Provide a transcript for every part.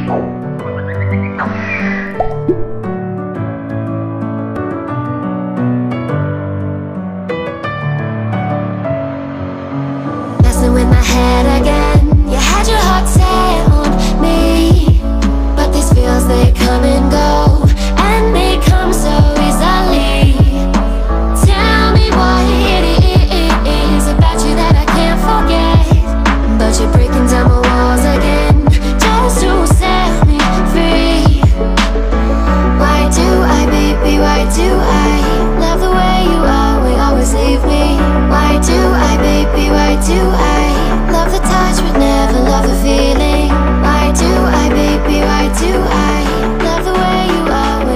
Messing with my head again. You had your heart set on me, but these feels, they come and go, and they come so easily. Tell me what it is about you that I can't forget, but you're breaking down my walls again, just to set me free. Why do I, baby, why do I love the way you always leave me? Why do I, baby, why do I love the touch but never love the feeling? Why do I, baby, why do I love the way you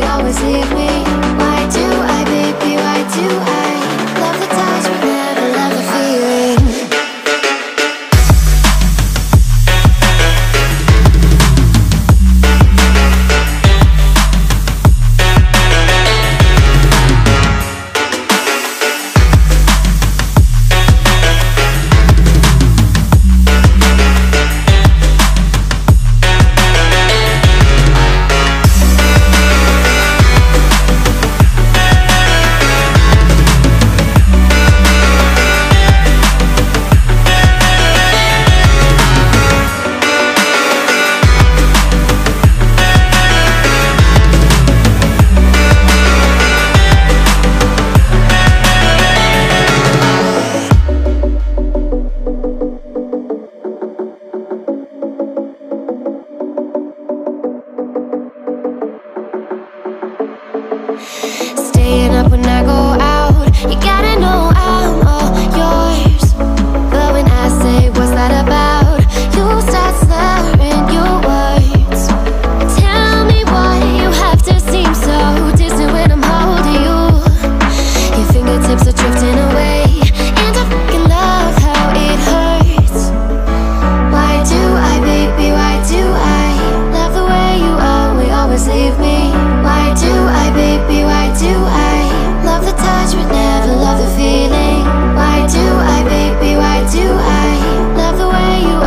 always leave me? Why do I, baby, why do I love the touch but never love the feeling? Staying up when I go out, you gotta know I'm all yours. But when I say what's that about, you start slurring your words. Tell me why you have to seem so distant when I'm holding you. Your fingertips are drifting away, and I fucking love how it hurts. Why do I, baby, why do I love the way you always leave me? Why do I, baby, why do I love the touch but never love the feeling? Why do I, baby, why do I love the way you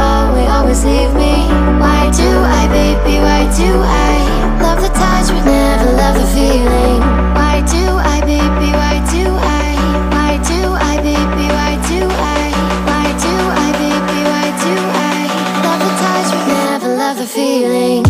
always leave me? Why do I, baby, why do I love the touch but never love the feeling? Why do I, baby, why do I? Why do I, baby, why do I? Why do I, baby, why do I love the touch but never love the feeling?